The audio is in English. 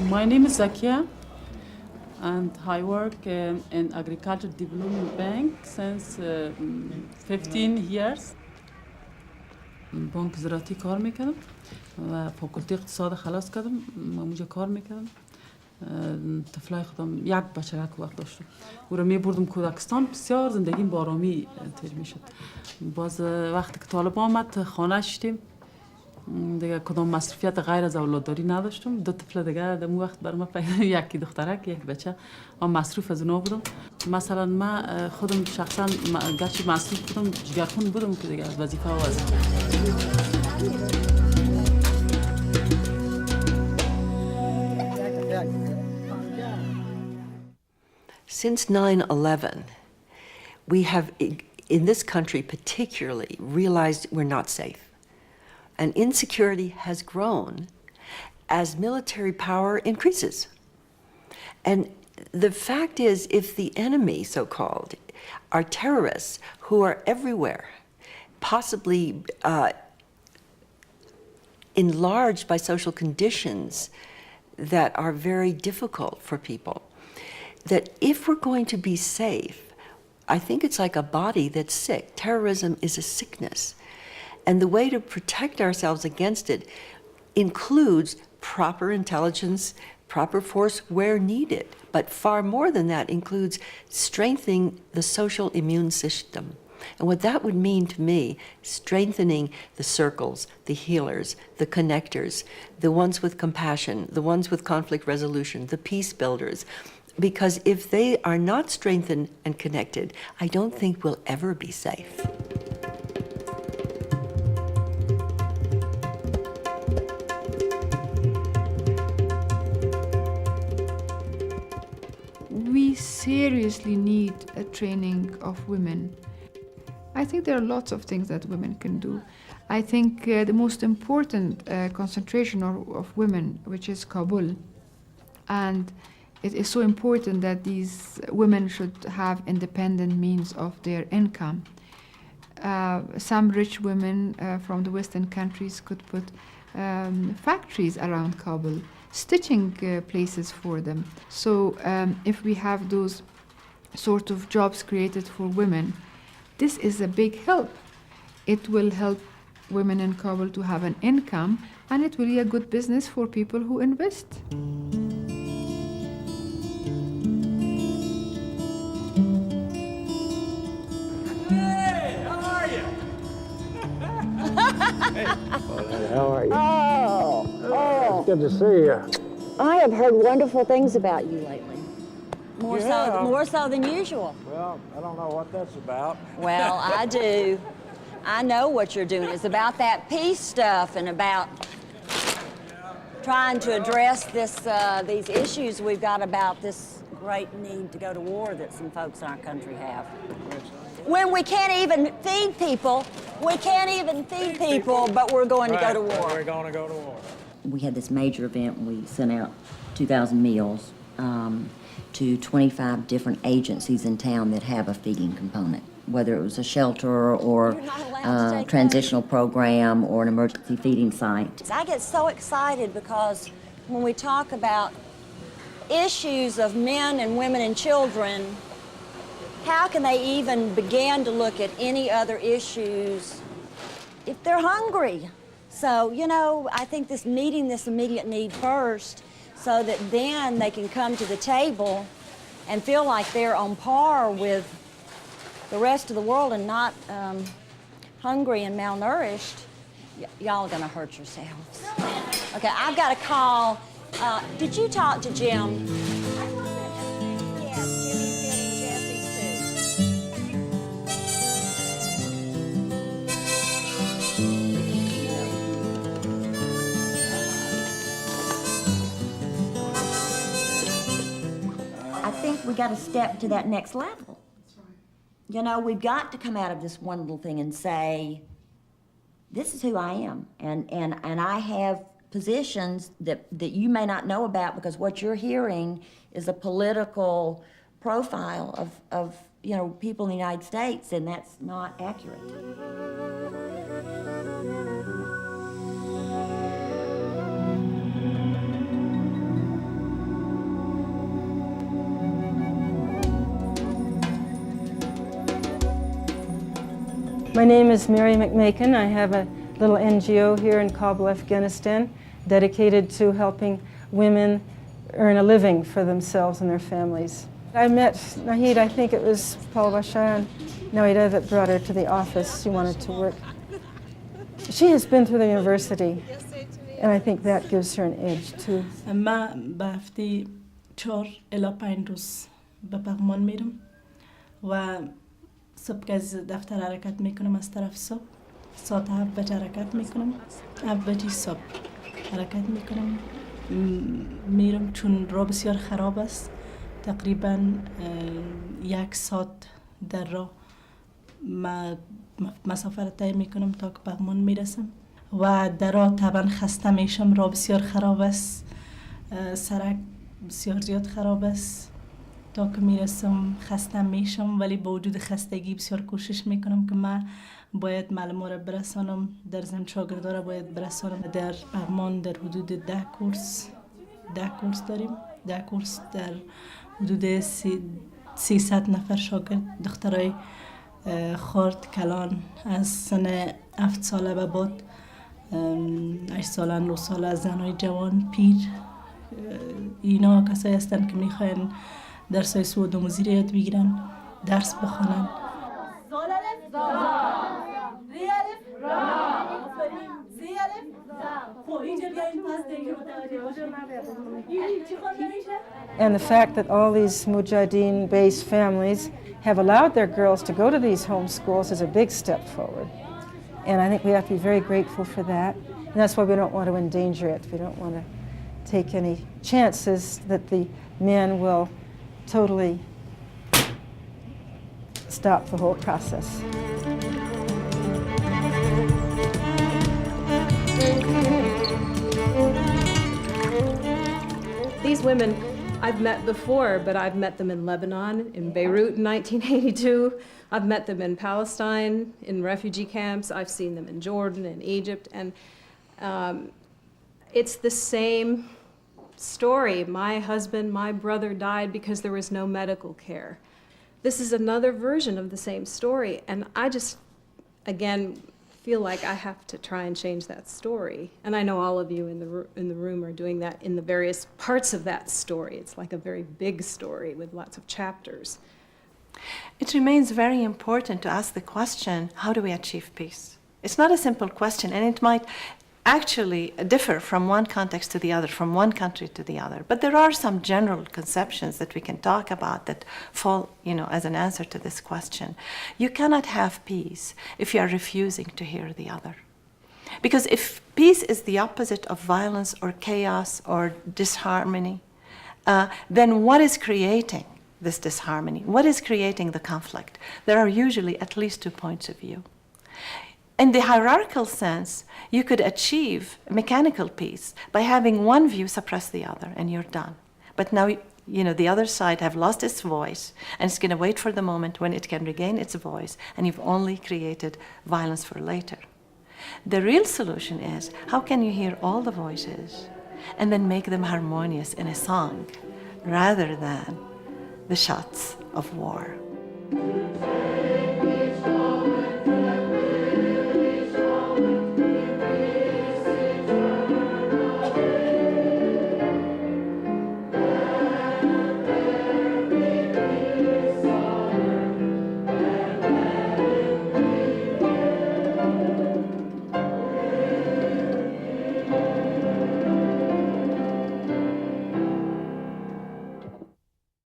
My name is Zakia, and I work in Agriculture Development Bank since 15 years. بانک زراعتی کار میکردم و فاکولته اقتصاد خلاص کردم و اونجا کار میکردم. طفلای خودم یک بچه وقت داشتم او را میبردم کودکستان. بسیار زندگیم با آرامی تیر میشد. باز وقتی که طالب آمد خانه شدیم دیگه کدام مصرفیت غیر از اولادداری نداشتم. دو طفل دیگه در اون وقت بر من پیدا یکی دخترک یک بچه و مصروف از اونا بودم. مثلا من خودم شخصا گرچه مصروف بودم جگرخون بودم که دیگه از وظیفه و Since 9/11, we have, in this country particularly, realized we're not safe. And insecurity has grown as military power increases. And the fact is, if the enemy, so-called, are terrorists who are everywhere, possibly enlarged by social conditions that are very difficult for people, that if we're going to be safe, I think it's like a body that's sick. Terrorism is a sickness. And the way to protect ourselves against it includes proper intelligence, proper force where needed. But far more than that includes strengthening the social immune system. And what that would mean to me, strengthening the circles, the healers, the connectors, the ones with compassion, the ones with conflict resolution, the peace builders. Because if they are not strengthened and connected, I don't think we'll ever be safe. We seriously need a training of women. I think there are lots of things that women can do. I think the most important concentration of women, which is Kabul, and it is so important that these women should have independent means of their income. Some rich women from the Western countries could put factories around Kabul, stitching places for them. So if we have those sort of jobs created for women, this is a big help. It will help women in Kabul to have an income, and it will be a good business for people who invest. Hey, how are you? Hey, how are you? Oh, It's good to see you. I have heard wonderful things about you lately. More Yeah. so than usual. Well, I don't know what that's about. Well, I do. I know what you're doing. It's about that peace stuff and about trying to address these issues we've got about this great need to go to war that some folks in our country have. When we can't even feed people, but we're going to go to war. We're going to go to war. We had this major event. We sent out 2,000 meals to 25 different agencies in town that have a feeding component, whether it was a shelter or a transitional program or an emergency feeding site. I get so excited because when we talk about issues of men and women and children, how can they even begin to look at any other issues if they're hungry? So, you know, I think meeting this immediate need first so that then they can come to the table and feel like they're on par with the rest of the world and not hungry and malnourished. Y'all are gonna hurt yourselves. Okay, I've got a call. Did you talk to Jim? Yes, Jimmy's getting Jesse's I think we got to step to that next level. You know, we've got to come out of this one little thing and say, this is who I am. And I have positions that you may not know about because what you're hearing is a political profile of you know, people in the United States, and that's not accurate. My name is Mary McMakin. I have a little NGO here in Kabul, Afghanistan, dedicated to helping women earn a living for themselves and their families. I met Nahid, I think it was Paul Bashar and Naida that brought her to the office. She wanted to work. She has been through the university, and I think that gives her an edge too. من به هفته 4 الی 5 روز به پغمان میرم و صبح که از دفتر حرکت میکنم از طرف صبح ساعت 7 بجه حرکت میکنم 7 بجه صبح حرکت میکنم میرم چون راه بسیار خراب است تقریبا 1 ساعت در راه مسافت طی میکنم تا که پغمان میرسم و در راه طبعا خسته میشم راه بسیار خراب است سرک بسیار زیاد خراب است تا که میرسم خسته میشم ولی با وجود خستگی بسیار کوشش میکنم که من باید معلومه را برسانم در ضمن شاگردا را باید برسانم در پغمان در حدود 10 کورس داریم 10 کورس در حدود 300 نفر شاگرد دخترای خرد کلان از سن 7 ساله به بعد 8 ساله 9 ساله زنای جوان پیر اینا کسایی هستند که میخواین درسای سود و مزیر یاد بگیرن درس بخونن And the fact that all these Mujahideen-based families have allowed their girls to go to these home schools is a big step forward. And I think we have to be very grateful for that. And that's why we don't want to endanger it. We don't want to take any chances that the men will totally stop the whole process. These women I've met before, but I've met them in Lebanon, in Beirut in 1982. I've met them in Palestine, in refugee camps. I've seen them in Jordan and Egypt. And it's the same story. My husband, my brother died because there was no medical care. This is another version of the same story. And I just, again, feel like I have to try and change that story. And I know all of you in the room are doing that in the various parts of that story. It's like a very big story with lots of chapters. It remains very important to ask the question, how do we achieve peace? It's not a simple question, and it might actually differ from one context to the other, from one country to the other. But there are some general conceptions that we can talk about that fall, as an answer to this question. You cannot have peace if you are refusing to hear the other. Because if peace is the opposite of violence or chaos or disharmony, then what is creating this disharmony? What is creating the conflict? There are usually at least 2 points of view. In the hierarchical sense, you could achieve mechanical peace by having one view suppress the other, and you're done. But now, the other side have lost its voice, and it's going to wait for the moment when it can regain its voice, and you've only created violence for later. The real solution is, how can you hear all the voices and then make them harmonious in a song, rather than the shots of war?